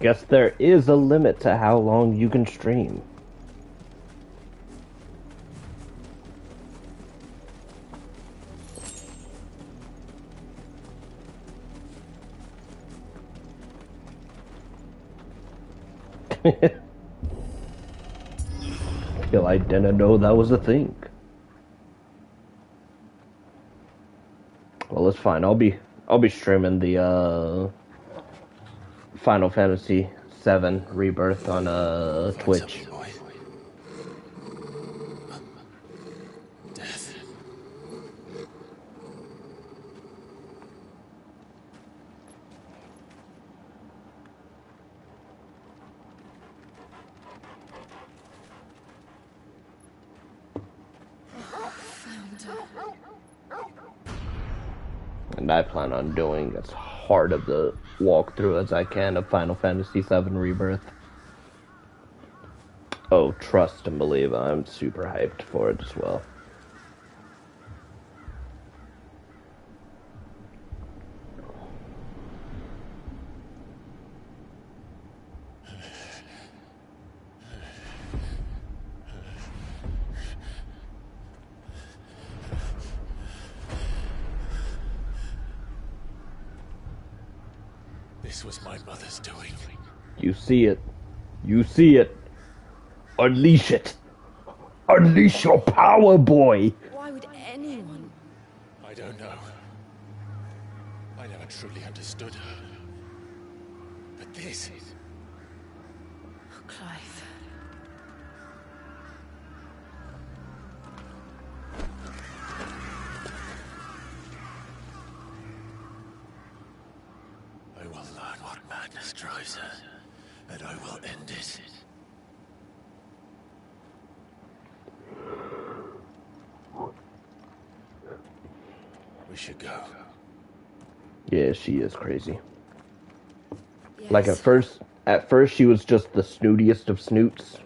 Guess there is a limit to how long you can stream. Feel I didn't know that was a thing. Well, it's fine. I'll be streaming the Final Fantasy VII Rebirth on Twitch. Death. And I plan on doing as hard of the walkthrough as I can of Final Fantasy VII Rebirth. Oh, trust and believe, I'm super hyped for it as well. This was my mother's doing. You see it. You see it. Unleash it. Unleash your power, boy. Why would anyone? I don't know. I never truly understood her. But this is... Clive. I will learn what madness drives her, and I will end it. We should go. Yeah, she is crazy. Yes. Like at first she was just the snootiest of snoots.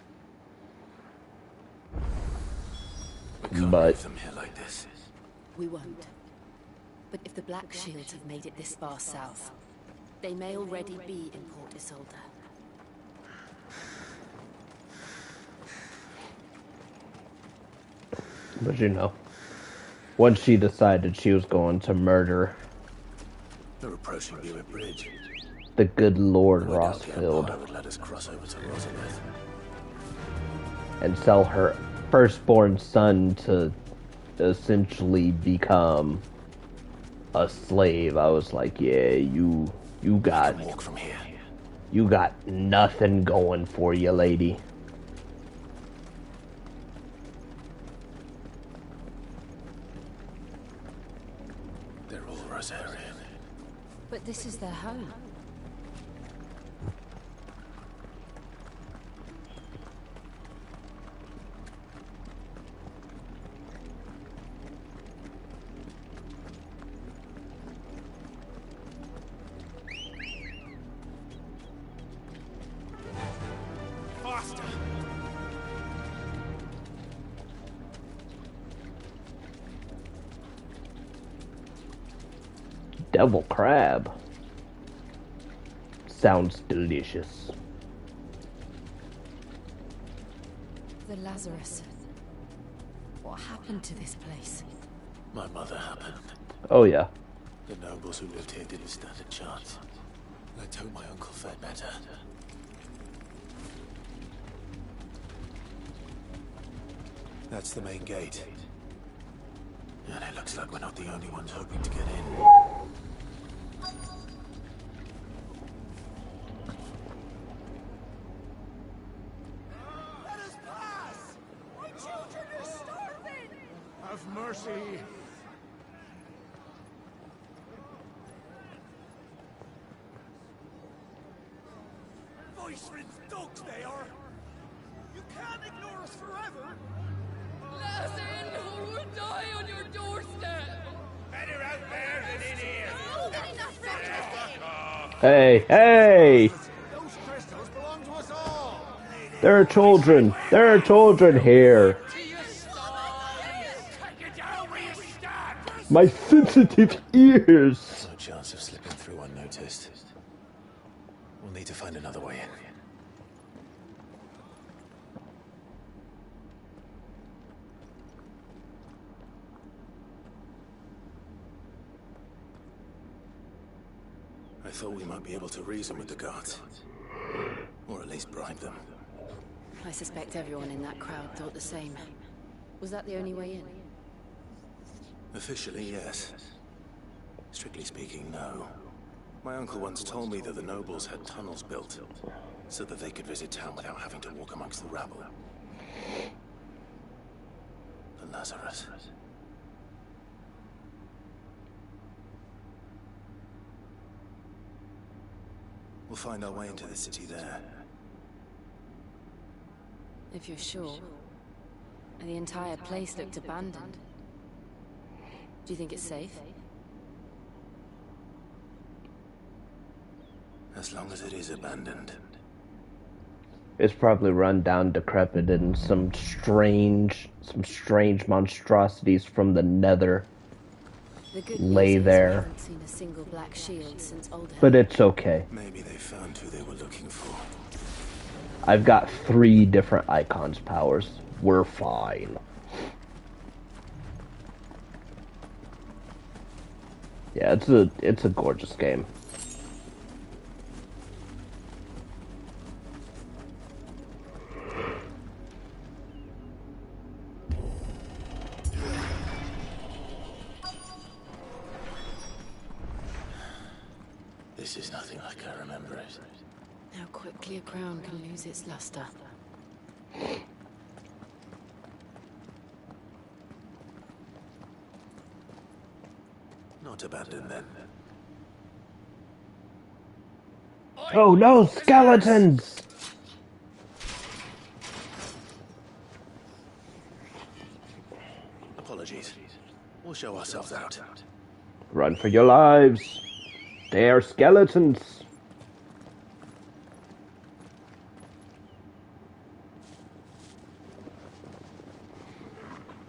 We can't But leave them here like this. We won't. But if the Black Shields have made it this far south, they may already be in Port Isolde. But you know, once she decided she was going to murder They're approaching Buick Bridge. the good Lord I doubt the Rossfield Empire would let us cross over to Rosabeth. and sell her firstborn son to essentially become a slave, I was like, yeah, you got Walk from here. you got nothing going for you, lady. They're all Rosarian. But this is their home. Faster! Devil crab. Sounds delicious. The Lazarus. What happened to this place? My mother happened. Oh yeah. The nobles who lived here didn't stand a chance. Let's hope my uncle fared better. That's the main gate. And it looks like we're not the only ones hoping to get in. Let us pass! My children are starving! Have mercy! Voice-rinse dogs they are! You can't ignore us forever! Let us in or we'll die on your doorstep! Better out there than in here! Hey, hey! Those crystals belong to us all! There are children. There are children here. Take it down where you stand! My sensitive ears. No chance of slipping through unnoticed. We'll need to find another way in. I thought we might be able to reason with the guards. Or at least bribe them. I suspect everyone in that crowd thought the same. Was that the only way in? Officially, yes. Strictly speaking, no. My uncle once told me that the nobles had tunnels built, so that they could visit town without having to walk amongst the rabble. The Lazarus. We'll find our way into the city there. If you're sure. And the entire place looked abandoned. Do you think it's safe? As long as it is abandoned. It's probably run down, decrepit, and some strange monstrosities from the Nether The good lay news is there. we haven't seen a single black shield since Oldham. But it's okay. Maybe they found who they were looking for. I've got 3 different icons powers. We're fine. Yeah, it's a gorgeous game. This is nothing like I remember it. How quickly a crown can lose its luster. Not abandoned then. Oh no, skeletons! Apologies. We'll show ourselves out. Run for your lives. They are skeletons.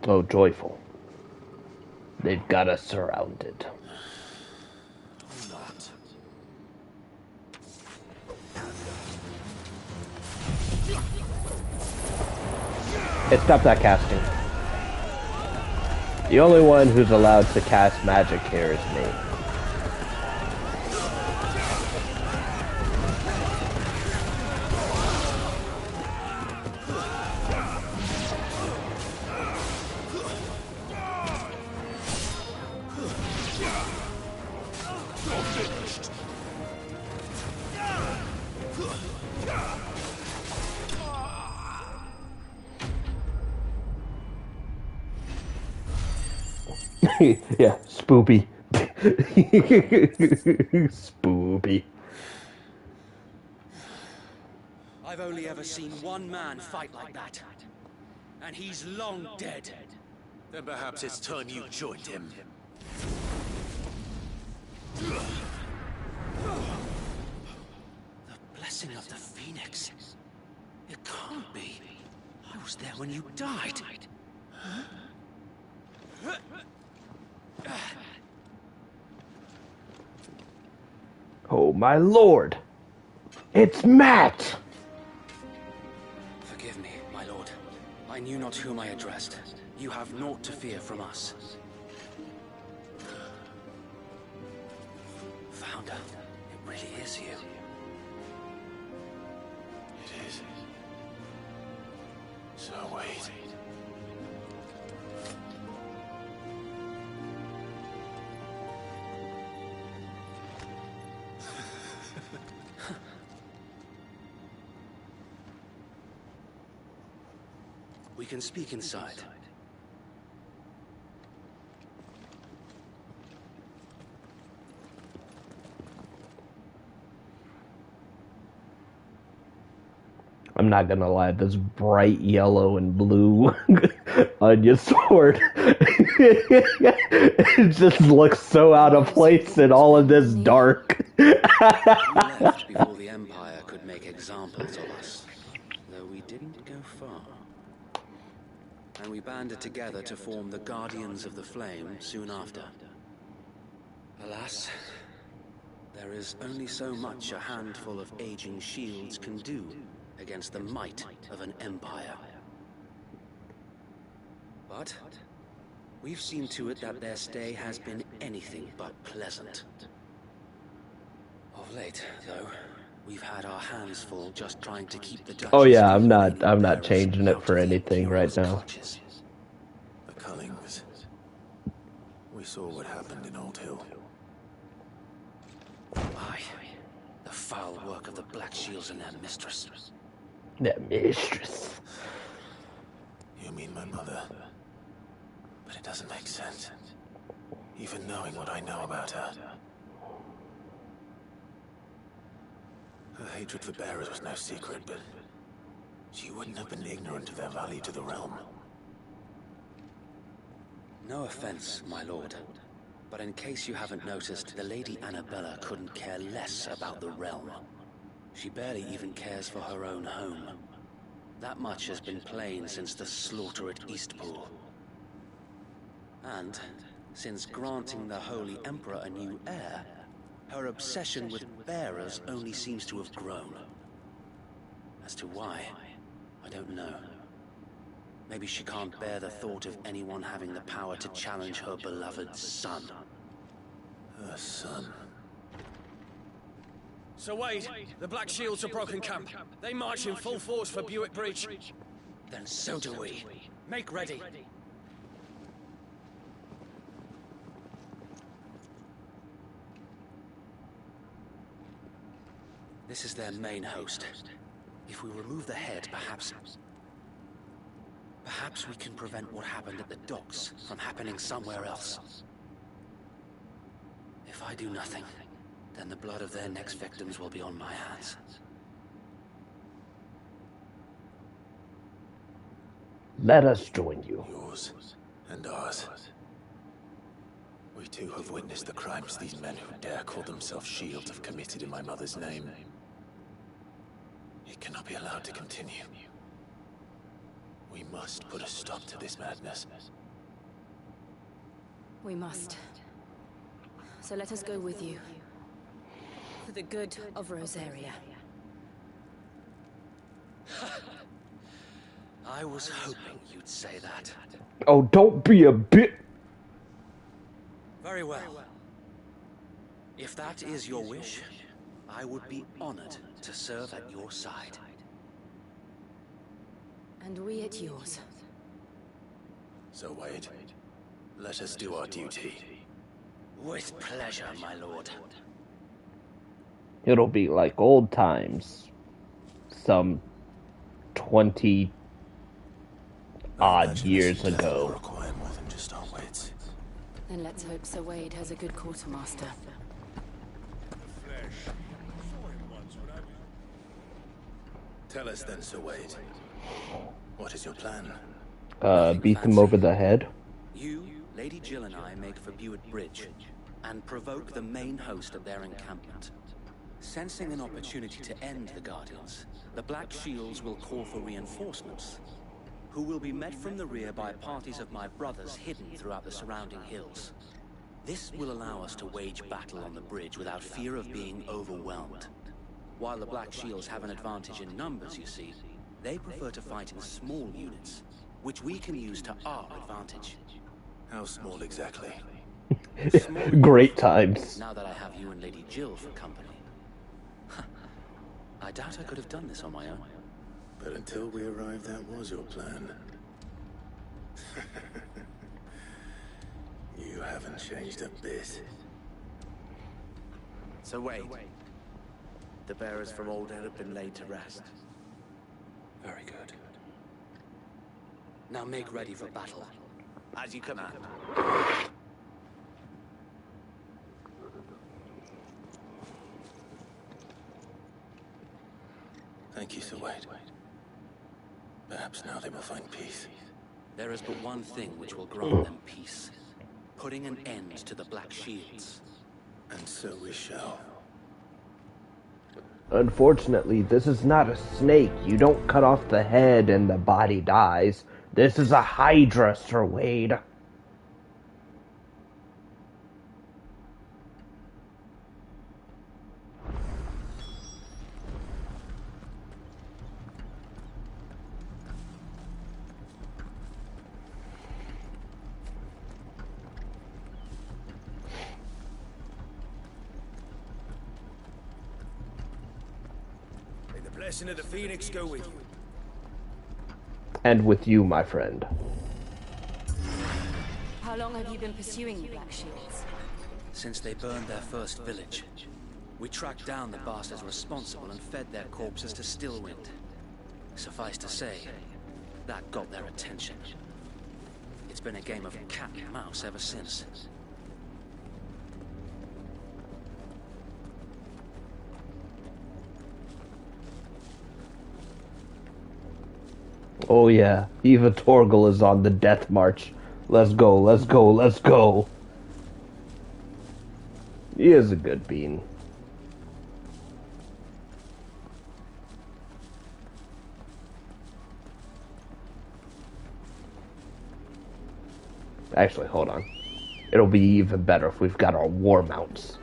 Oh, joyful. They've got us surrounded. Or not. Hey, stop that casting. The only one who's allowed to cast magic here is me. Yeah, spoopy. Spoopy. I've only ever seen one man fight like that. And he's long dead. Then perhaps it's time you joined him. The blessing of the Phoenix. It can't be. I was there when you died. Oh my lord! It's Matt! Forgive me, my lord. I knew not whom I addressed. You have naught to fear from us. Founder, it really is you. It is. So wait. We can speak inside. I'm not gonna lie, this bright yellow and blue on your sword, it just looks so out of place in all of this dark. We left before the Empire could make examples of us, though we didn't go far. And we banded together to form the Guardians of the Flame soon after. Alas, There is only so much a handful of aging shields can do against the might of an empire. But we've seen to it that their stay has been anything but pleasant. Of late, though, we've had our hands full just trying to keep the Duchess. Oh yeah, I'm not changing it for anything right now. The Cullings. We saw what happened in Old Hill. Aye, the foul work of the Black Shields and their mistress. That mistress. You mean my mother? But it doesn't make sense. Even knowing what I know about her. Her hatred for bearers was no secret, but she wouldn't have been ignorant of their value to the realm. No offense, my lord, but in case you haven't noticed, the Lady Annabella couldn't care less about the realm. She barely even cares for her own home. That much has been plain since the slaughter at Eastpool. And since granting the Holy Emperor a new heir, her obsession with bearers only seems to have grown. As to why, I don't know. Maybe she can't bear the thought of anyone having the power to challenge her beloved son. Her son. Sir Wade, the Black Shields have broken camp. They march in full force for Buick Bridge. Then so do we. Make ready. This is their main host. If we remove the head, perhaps we can prevent what happened at the docks from happening somewhere else. If I do nothing, then the blood of their next victims will be on my hands. Let us join you. Yours and ours. We too have witnessed the crimes these men who dare call themselves shields have committed in my mother's name. It cannot be allowed to continue. We must put a stop to this madness. We must. So let us go with you. For the good of Rosaria. I was hoping you'd say that. Oh, don't be a bit. Very well. If that is your wish, I would be honored to serve at your side. And we at yours. So Wade, let us do our duty. With pleasure, my lord. It'll be like old times. Some 20 odd years Death will ago. require more than just our wits. Then let's hope Sir Wade has a good quartermaster. Tell us then, Sir Wade. What is your plan? Beat them over the head. You, Lady Jill and I make for Buick Bridge and provoke the main host at their encampment. Sensing an opportunity to end the Guardians, the Black Shields will call for reinforcements, who will be met from the rear by parties of my brothers hidden throughout the surrounding hills. This will allow us to wage battle on the bridge without fear of being overwhelmed. While the Black Shields have an advantage in numbers, you see, they prefer to fight in small units, which we can use to our advantage. How small exactly? Great times. Now that I have you and Lady Jill for company. I doubt I could have done this on my own. But until we arrived, that was your plan. You haven't changed a bit. So wait. The bearers from Old Hill have been laid to rest. Very good. Now make ready for battle. As you command. Thank you, Sir Wade. Perhaps now they will find peace. There is but one thing which will grant them peace. Putting an end to the Black Shields. And so we shall. Unfortunately, this is not a snake. You don't cut off the head and the body dies. This is a Hydra, Sir Wade. blessing of the Phoenix go with you. And with you, my friend. How long have you been pursuing the Black Shields? Since they burned their first village, we tracked down the bastards responsible and fed their corpses to Stillwind. Suffice to say, that got their attention. It's been a game of cat and mouse ever since. Oh yeah, Eva Torgal is on the death march. Let's go, let's go, let's go. He is a good bean. Actually, hold on. It'll be even better if we've got our war mounts.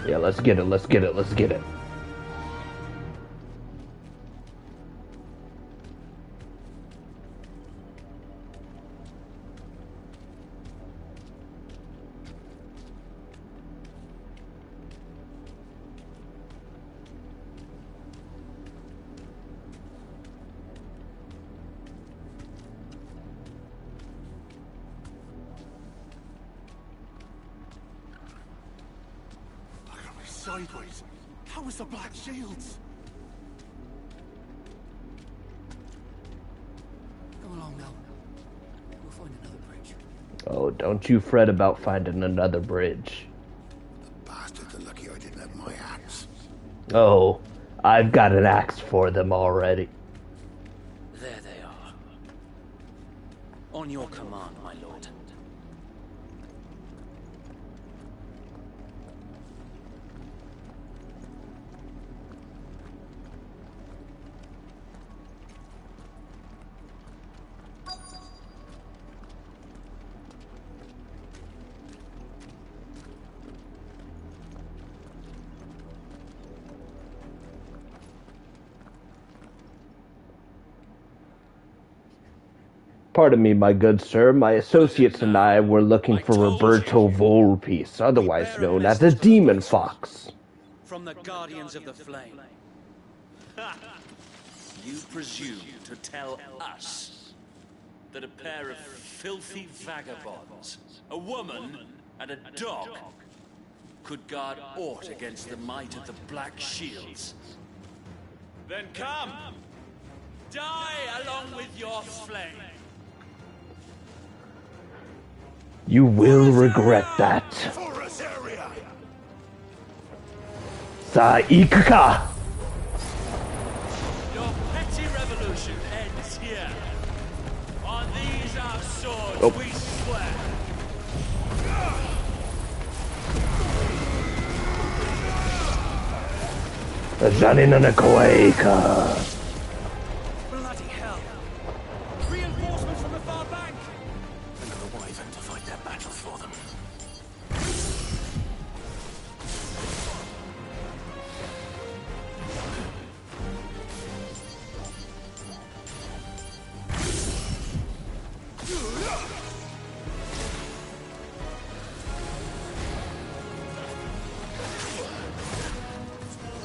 Yeah, let's get it, let's get it, let's get it. Sideways. How was the Black Shields? Come along now. We'll find another bridge. Oh, don't you fret about finding another bridge. The bastards are lucky I didn't have my axe. Oh, I've got an axe for them already. There they are. On your command, my lord. Pardon me, my good sir. My associates and I were looking for Roberto Volpes, otherwise known as the Demon Fox. From the Guardians of the Flame. You presume to tell us that a pair of filthy vagabonds, a woman and a dog, could guard aught against the might of the Black Shields? Then come! Die along with your flame! You will regret that. Saikuka! Your petty revolution ends here. On these our swords Oh. we swear. Zaninanakoeka. Bloody hell! Reinforcements from the far bank! Another wyvern to fight their battles for them.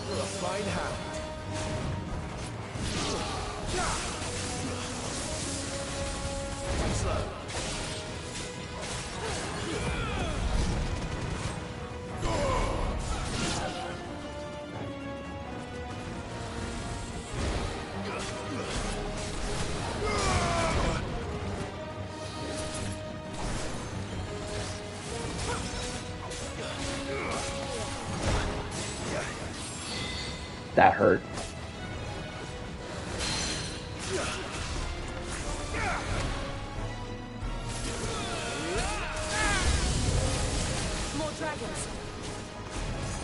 You're a fine hand. Slow. That hurt. More dragons.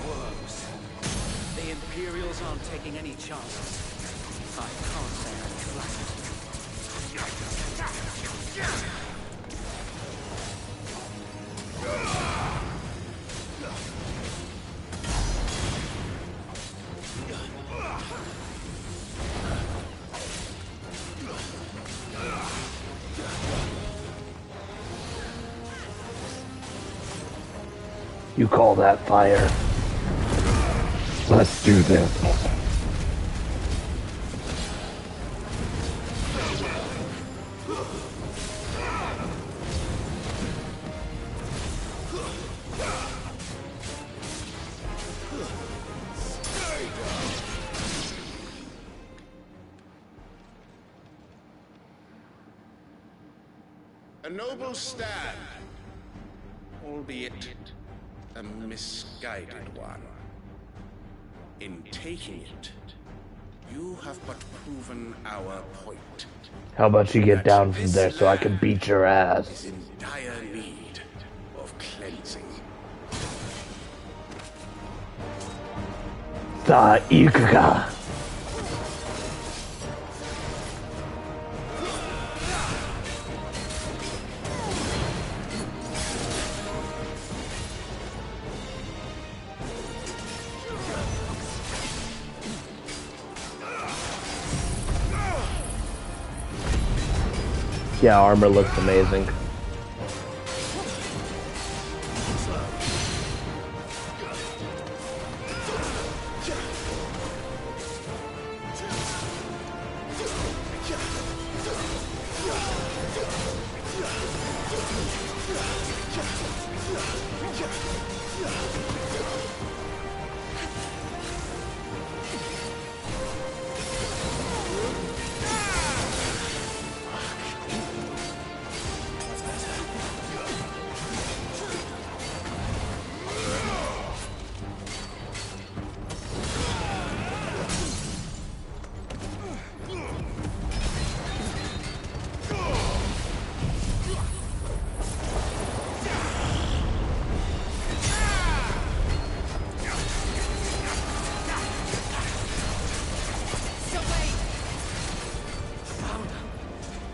Woes. The Imperials aren't taking any chances. I can't say I'm flattered. You call that fire? Let's do this. A noble stand, albeit a misguided one. In taking it, you have but proven our point. How about you get down from there so I can beat your ass? Is in dire need of cleansing. Sa Ikuga. Yeah, armor looks amazing.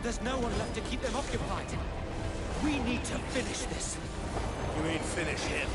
There's no one left to keep them occupied. We need to finish this. You mean finish him?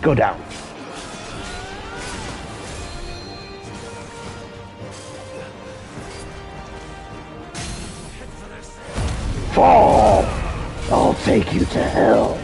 Go down. Fall! I'll take you to hell.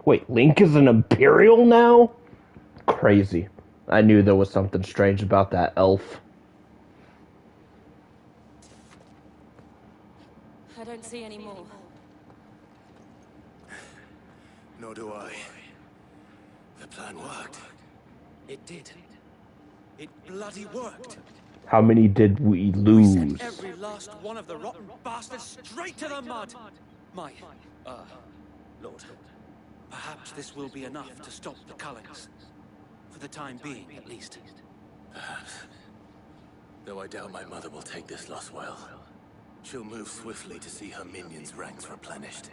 Wait, Link is an Imperial now? Crazy. I knew there was something strange about that elf. I don't see any more. Nor do I. The plan worked. It did. It bloody worked. How many did we We lose? sent every last one of the rotten bastards straight to the mud. My, Lord, perhaps this will be enough to stop the Cullings. For the time being, at least. Perhaps. Though I doubt my mother will take this loss well. She'll move swiftly to see her minions' ranks replenished.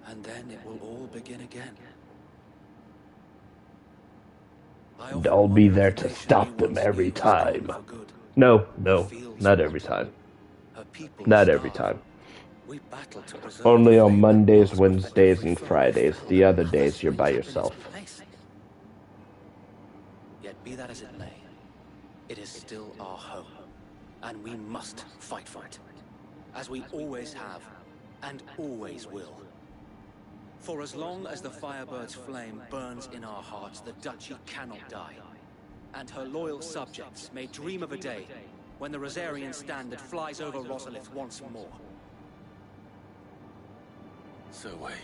And then it will all begin again. And I'll be there to stop them every time. No, not every time. Not every time. We battle to preserve Only the on faith Mondays, that was perfected Wednesdays, free and from Fridays. all The other that days, you're by has yourself. been placed. Yet be that as it may, it is still our home, and we must fight for it, as we always have, and always will. For as long as the Firebird's flame burns in our hearts, the Duchy cannot die, and her loyal subjects may dream of a day when the Rosarian standard flies over Rosalith once more. So wait,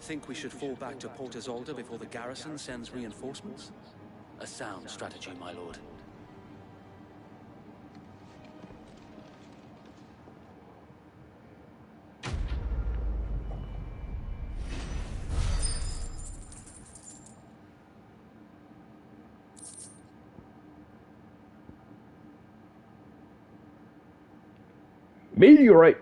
Think we should fall back to Port Isolde before the garrison sends reinforcements? A sound strategy, my lord. Meteorite.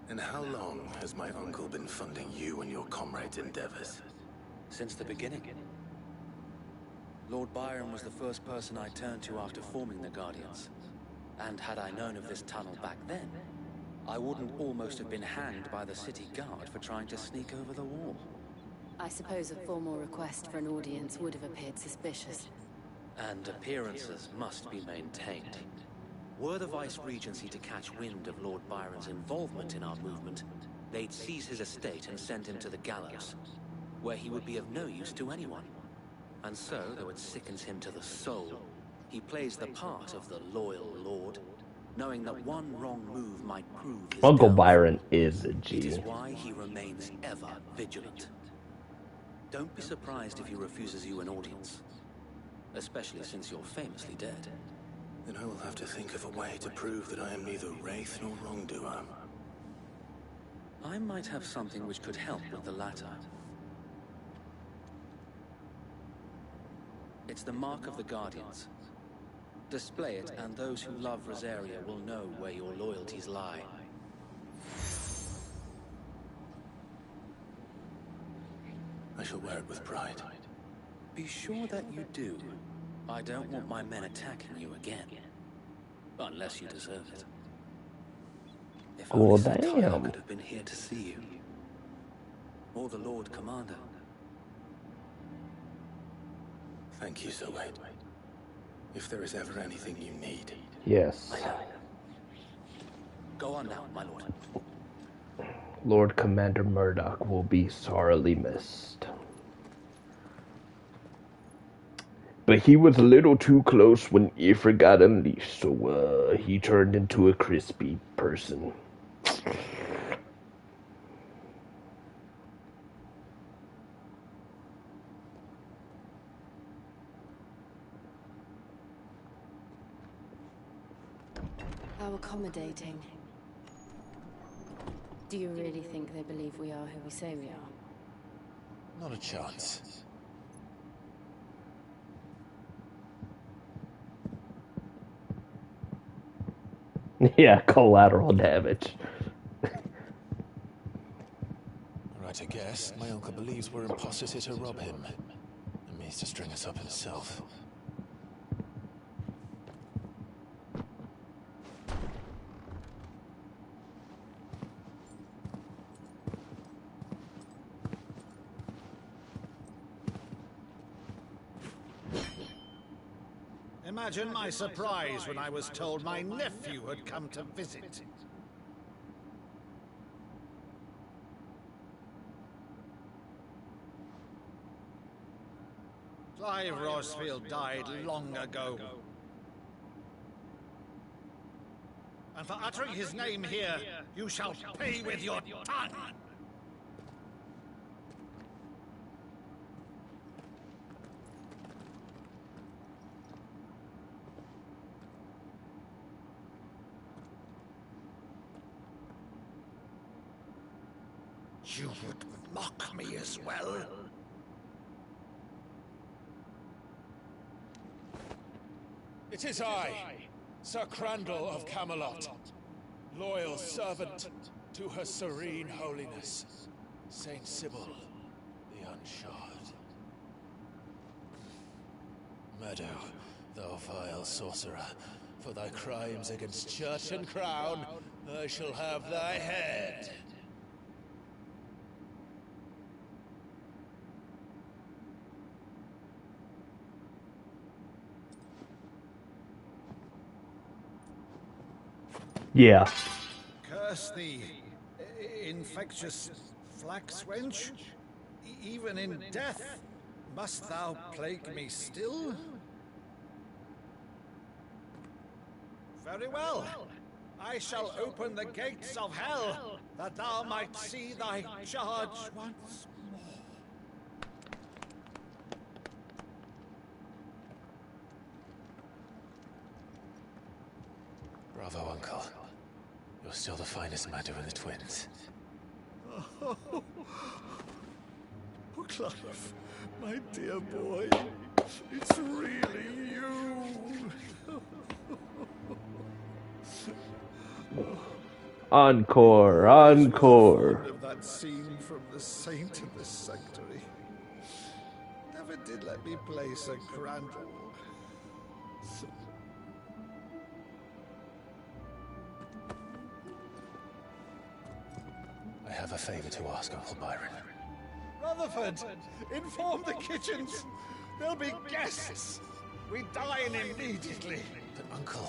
And how long has my uncle been funding you and your comrades' endeavors? Since the beginning. Lord Byron was the first person I turned to after forming the Guardians. And had I known of this tunnel back then, I wouldn't almost have been hanged by the city guard for trying to sneak over the wall. I suppose a formal request for an audience would have appeared suspicious. And appearances must be maintained. Were the Vice-Regency to catch wind of Lord Byron's involvement in our movement, they'd seize his estate and send him to the gallows, where he would be of no use to anyone. And so, though it sickens him to the soul, he plays the part of the loyal lord, knowing that one wrong move might prove his Uncle downfall. Byron is a It is G. why he remains ever vigilant. Don't be surprised if he refuses you an audience, especially since you're famously dead. Then I will have to think of a way to prove that I am neither wraith nor wrongdoer. I might have something which could help with the latter. It's the mark of the Guardians. Display it, and those who love Rosaria will know where your loyalties lie. I shall wear it with pride. Be sure that you do. I don't want my men attacking you again. Unless you deserve it. If Well, only Satire damn. could have been here to see you. Or the Lord Commander. Thank you, Sir Wade. If there is ever anything you need, Yes. Go on now, my lord. Lord Commander Murdoch will be sorely missed. But he was a little too close when Ifrit got unleashed, so he turned into a crispy person. How accommodating. Do you really think they believe we are who we say we are? not a chance. Yeah, collateral damage. Right, I guess. My uncle believes we're imposters here to rob him. And means to string us up himself. Imagine my surprise when I was told my nephew had come to visit. Clive Rosfield died long ago. And for uttering his name here, you shall pay with your tongue! You would mock me as well? It is I, Sir Crandall of Camelot, loyal servant to Her Serene Holiness, Saint Sybil the Unshod. Meadow, thou vile sorcerer, for thy crimes against church and crown, I shall have thy head. Yeah. Curse thee, infectious flax wench. Even in death, must thou plague me still? Very well. I shall open the gates of hell, that thou might see thy charge once more. Bravo, Uncle. You're still the finest Meadow in the twins. Oh, Clive, my dear boy, it's really you. Encore, encore. Of that scene from The Saint in the Sanctuary. Never did let me play Sir Crandall. I have a favor to ask, Uncle Byron. Rutherford, inform the kitchens. There'll be guests. We dine immediately. But, Uncle...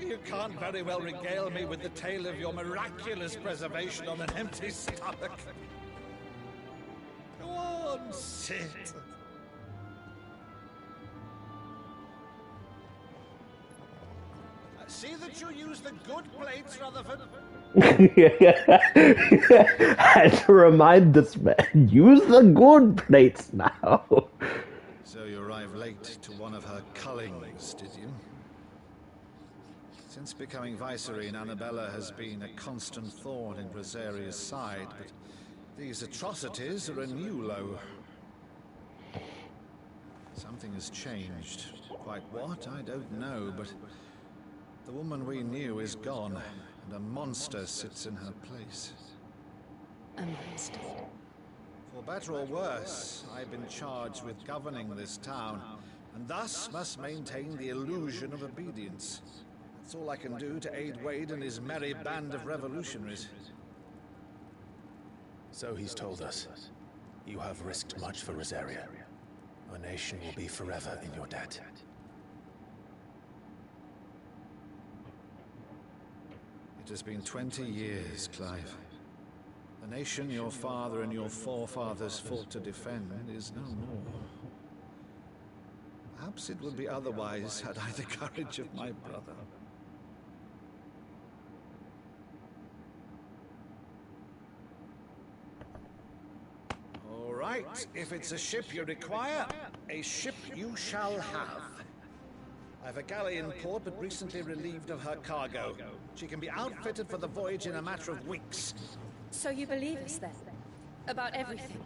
You can't very well regale me with the tale of your miraculous preservation on an empty stomach. Go on, sit. See that you use the good plates, Rutherford. Had to remind this man, use the good plates now. So you arrived late to one of her cullings, did you? Since becoming Vicereine, Annabella has been a constant thorn in Rosaria's side, but these atrocities are a new low. Something has changed. Quite what, I don't know, but the woman we knew is gone, and a monster sits in her place. A monster? For better or worse, I've been charged with governing this town, and thus must maintain the illusion of obedience. That's all I can do to aid Wade and his merry band of revolutionaries. So he's told us. You have risked much for Rosaria. Our nation will be forever in your debt. It has been 20 years, Clive. The nation your father and your forefathers fought to defend is no more. Perhaps it would be otherwise had I the courage of my brother. All right, if it's a ship you require, a ship you shall have. I've a galley in port, but recently relieved of her cargo. She can be outfitted for the voyage in a matter of weeks. So you believe us then? About everything?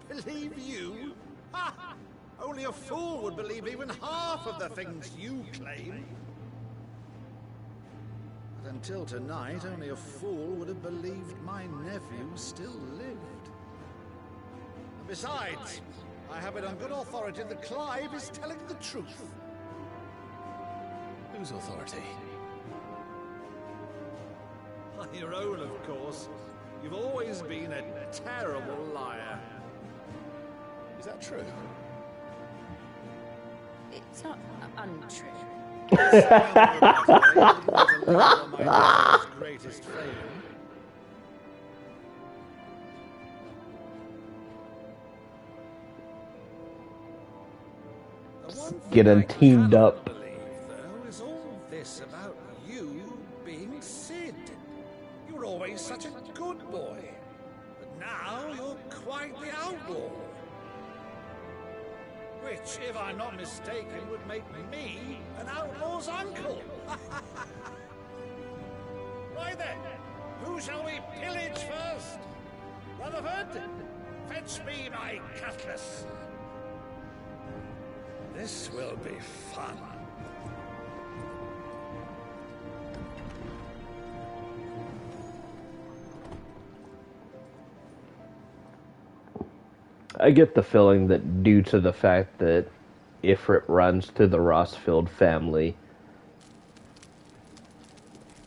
Believe you? Ha! Only a fool would believe even half of the things you claim. But until tonight, only a fool would have believed my nephew still lived. And besides, I have it on good authority that Clive is telling the truth. Whose authority? Your own, of course. You've always been a terrible liar. Is that true? It's not untrue. My greatest failure. Getting teamed up. Though, is all this about you being Sid. You were always such a good boy, but now you're quite the outlaw. Which, if I'm not mistaken, would make me an outlaw's uncle. Right then, who shall we pillage first? Rutherford, fetch me my cutlass. This will be fun. I get the feeling that due to the fact that Ifrit runs to the Rossfield family,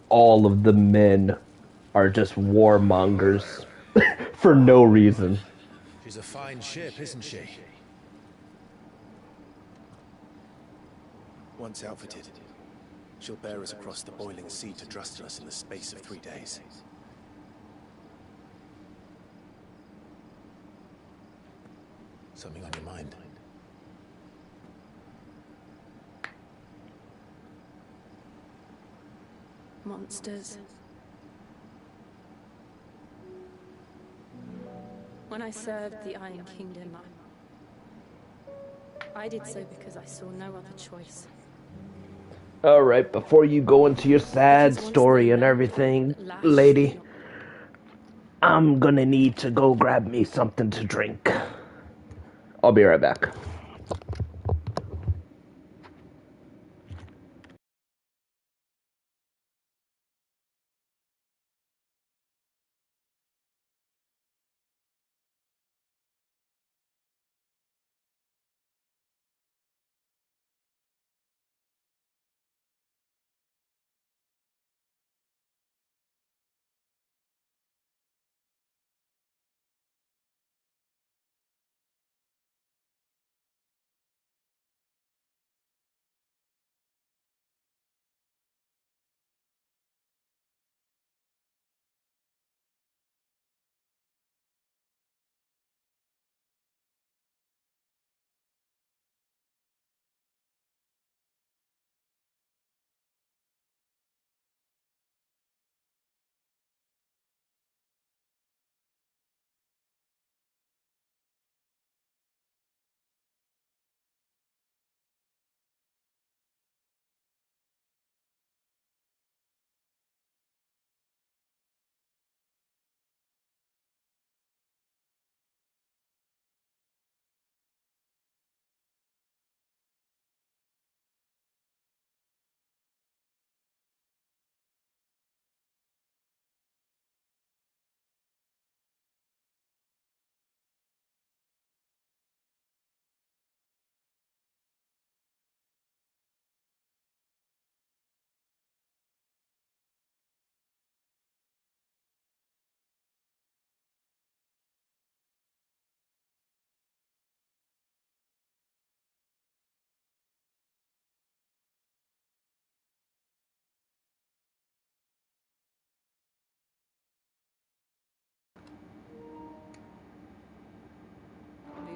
all of the men are just warmongers for no reason. She's a fine ship, isn't she? Once outfitted, she'll bear us across the boiling sea to Drustinus in the space of 3 days. Something on your mind? Monsters. When I served the Iron Kingdom, I did so because I saw no other choice. Alright, before you go into your sad story and everything, lady, I'm gonna need to go grab me something to drink. I'll be right back.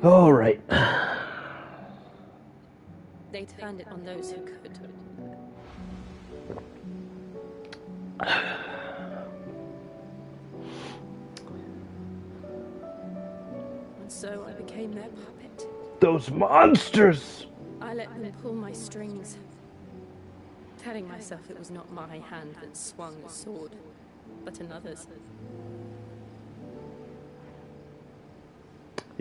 Alright. They turned it on those who could. And so I became their puppet. Those monsters! I let them pull my strings, telling myself it was not my hand that swung the sword, but another's.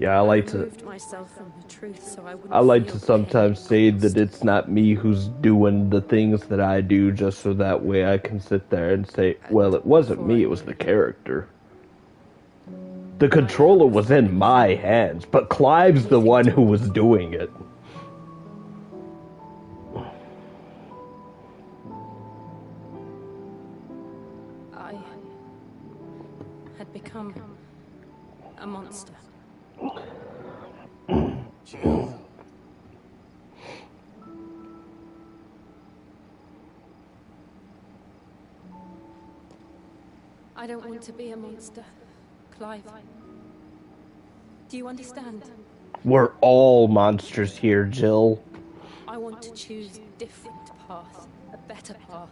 Yeah, I like to. Removed myself from the truth so I wouldn't I like feel to pain sometimes say caused. that it's not me who's doing the things that I do, just so that way I can sit there and say, well, it wasn't me, it was the character. The controller was in my hands, but Clive's the one who was doing it. I had become a monster. Jill. I don't want to be a monster, Clive. Do you understand? We're all monsters here, Jill. I want to choose a different path, a better path.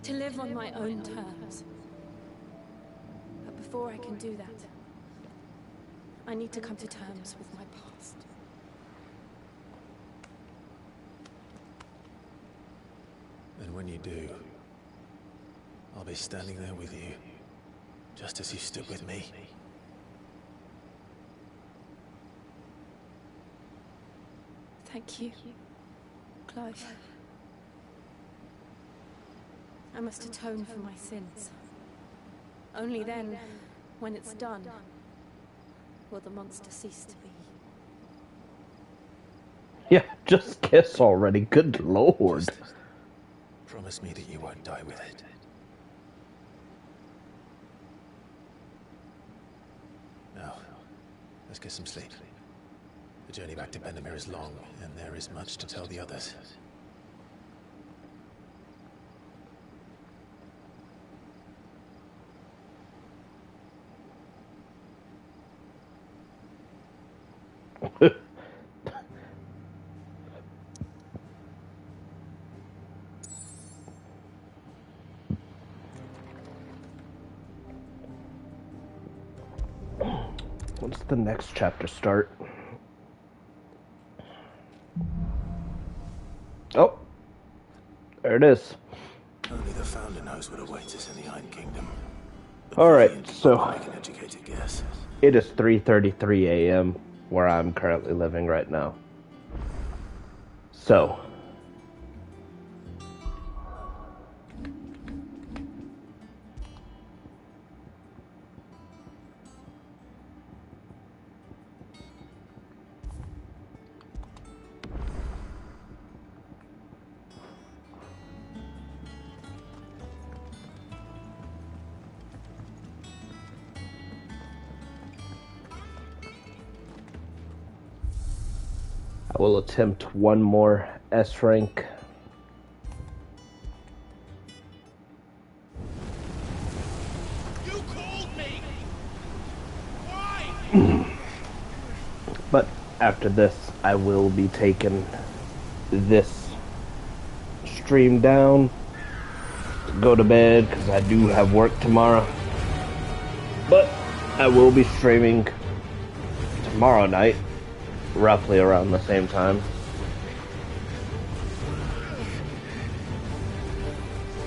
To live on my own terms. But before I can do that, I need to come to terms with my past. And when you do, I'll be standing there with you, just as you stood with me. Thank you, Clive. I must atone for my sins. Only then, when it's done, will the monster cease to be. Yeah, just kiss already. Good lord. Just promise me that you won't die with it. Now, let's get some sleep. The journey back to Benamir is long, and there is much to tell the others. When's the next chapter start? Oh, there it is. Only the Founder knows what awaits us in the Iron Kingdom. Alright, so Make an educated guess. it is 3:33 a.m. where I'm currently living right now. So I will attempt one more S rank. You called me! Why? But after this, I will be taking this stream down to go to bed because I do have work tomorrow. But I will be streaming tomorrow night, roughly around the same time.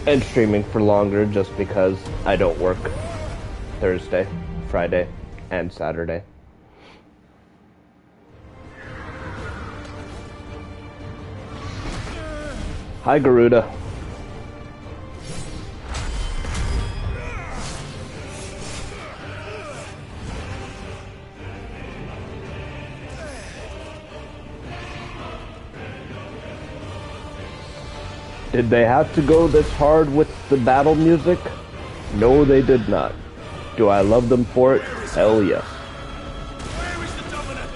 And streaming for longer just because I don't work Thursday, Friday, and Saturday. Hi, Garuda. Did they have to go this hard with the battle music? No, they did not. Do I love them for it? Hell yes. Where is the Dominant?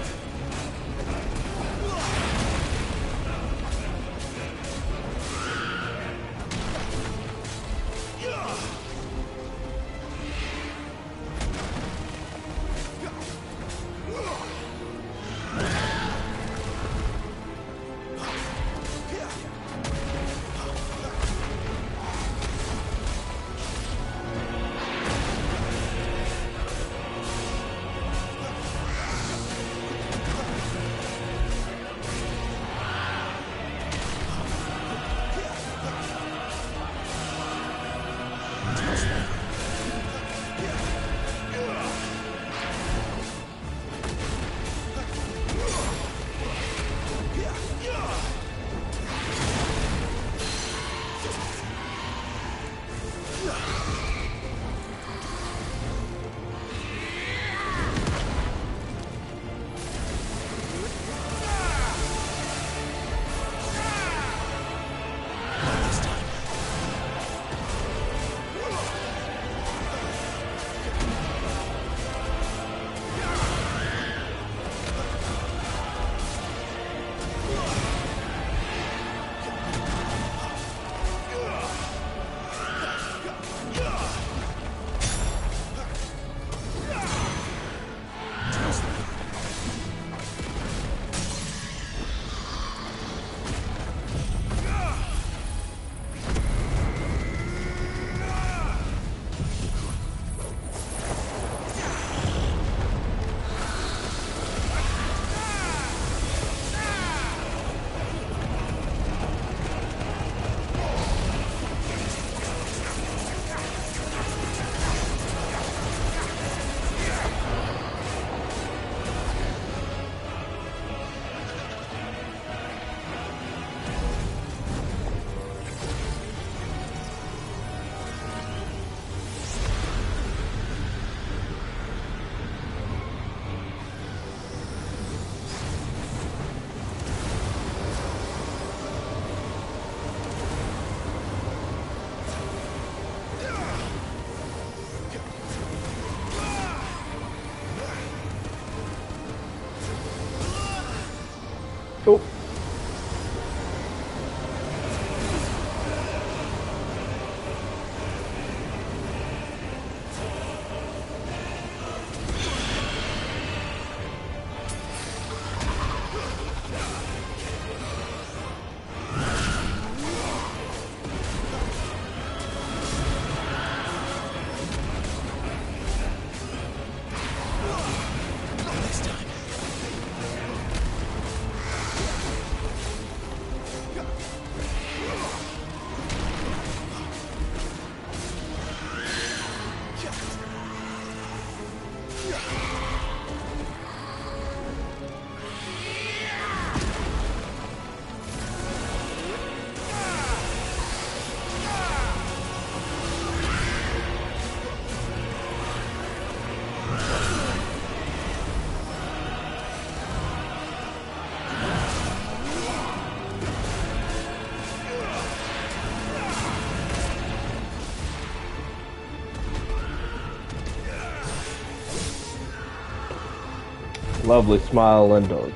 lovely smile and a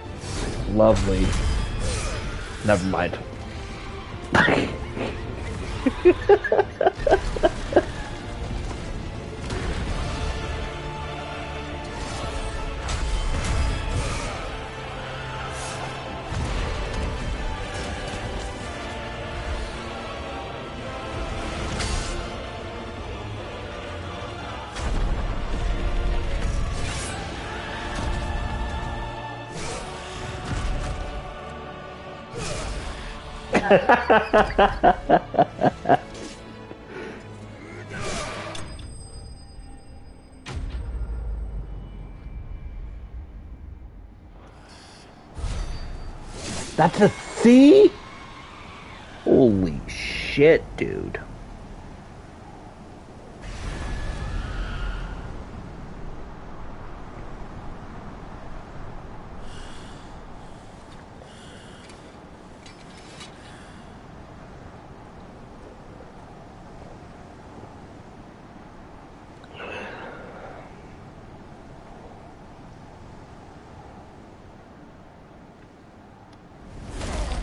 lovely... Never mind. That's a C? Holy shit, dude.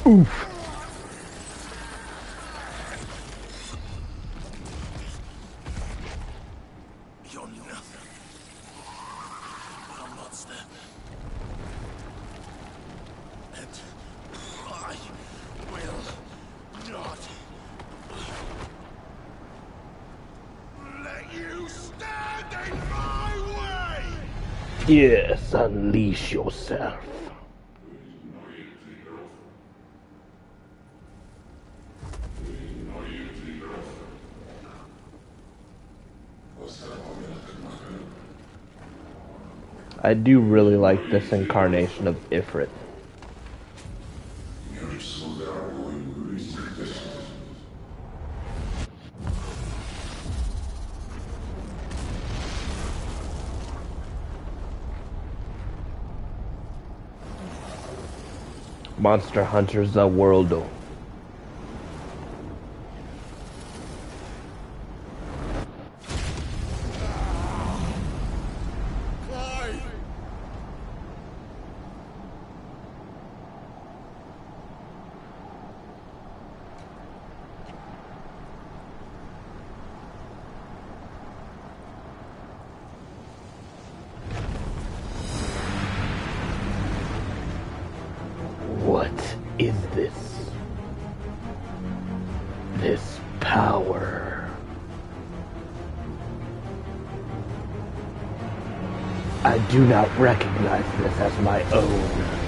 Oof. You're nothing. A monster. And I will not let you stand in my way! Yes, unleash yourself. I do really like this incarnation of Ifrit. Monster Hunter The World. What is this? This power. I do not recognize this as my own.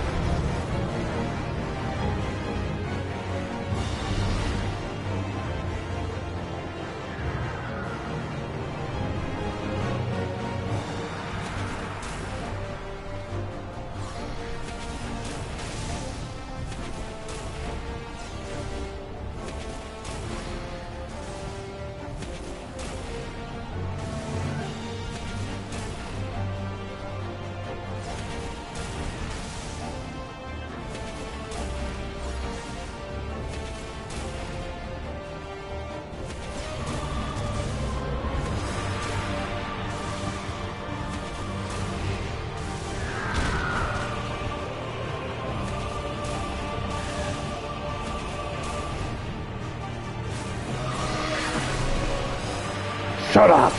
Shut up!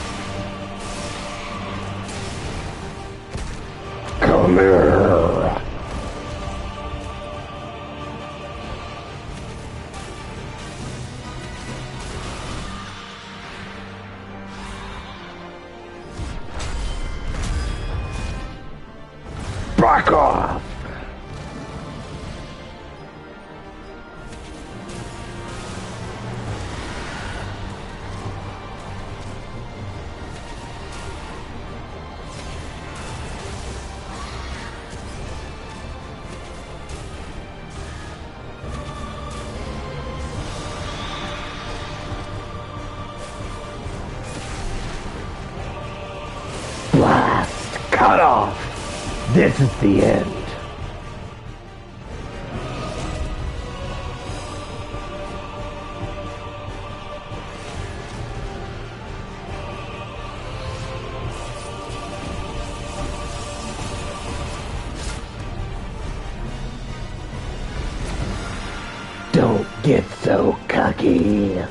Come here! Back off! Blast! Cut off! This is the end. get so cocky.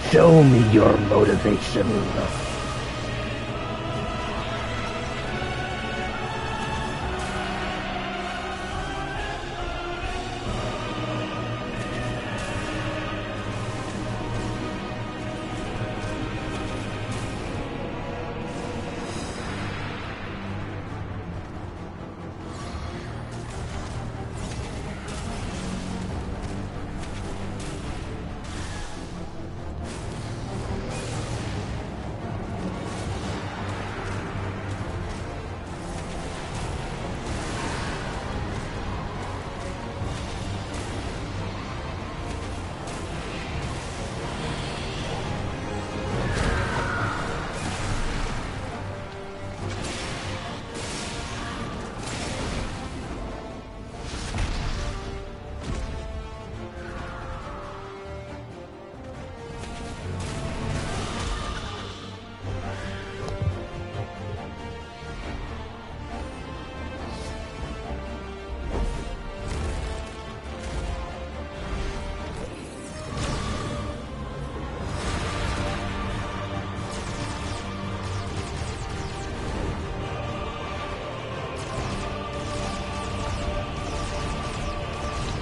Show me your motivation.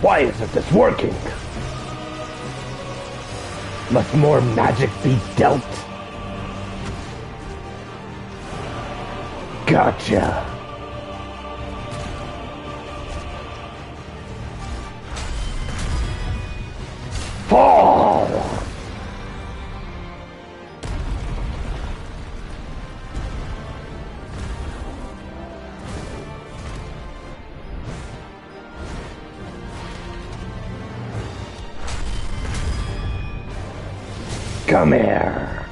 Why isn't this working? Must more magic be dealt? Gotcha. Fall! Come here.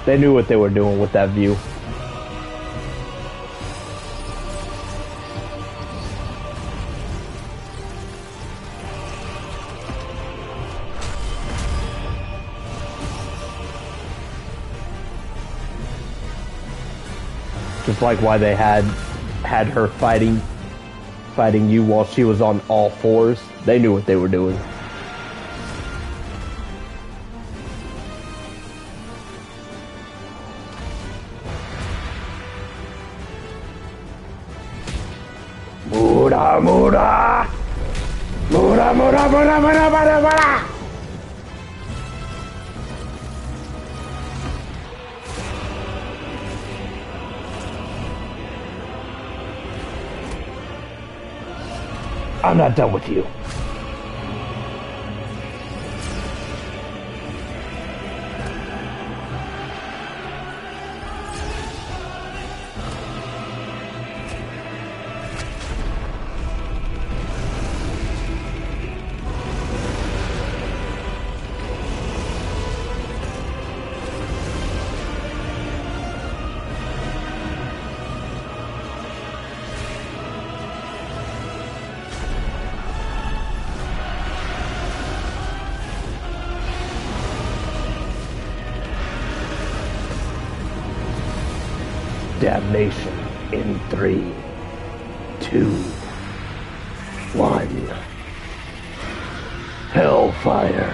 They knew what they were doing with that view. Just like why they had her fighting you while she was on all fours. They knew what they were doing. Mura, mura! Mura, mura, mura, mura, mura, mura! I'm not done with you. Damnation in 3, 2, 1. Hellfire.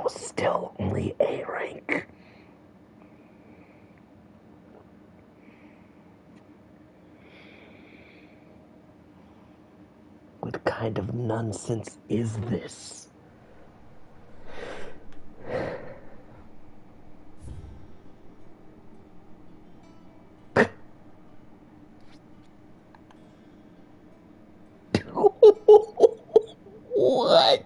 that was still only A rank. What kind of nonsense is this? What?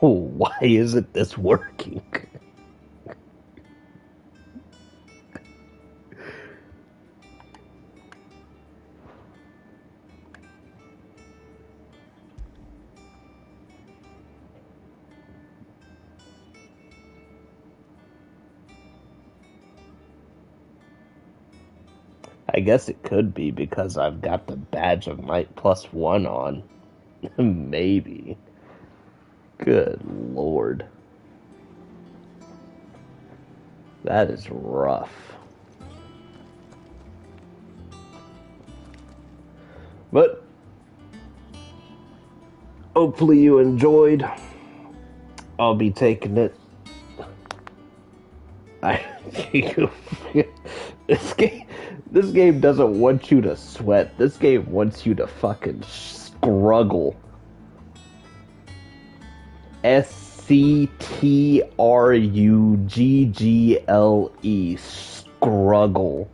Why isn't this working? I guess it could be because I've got the Badge of Might +1 on. Maybe. Good lord. That is rough. But hopefully you enjoyed. I'll be taking it. This game doesn't want you to sweat. This game wants you to fucking struggle. SCTRUGGLE. Struggle.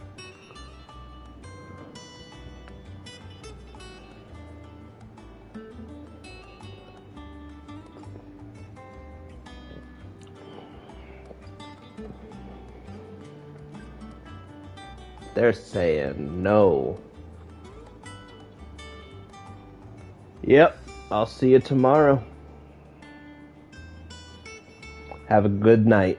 They're saying no. Yep, I'll see you tomorrow. Have a good night.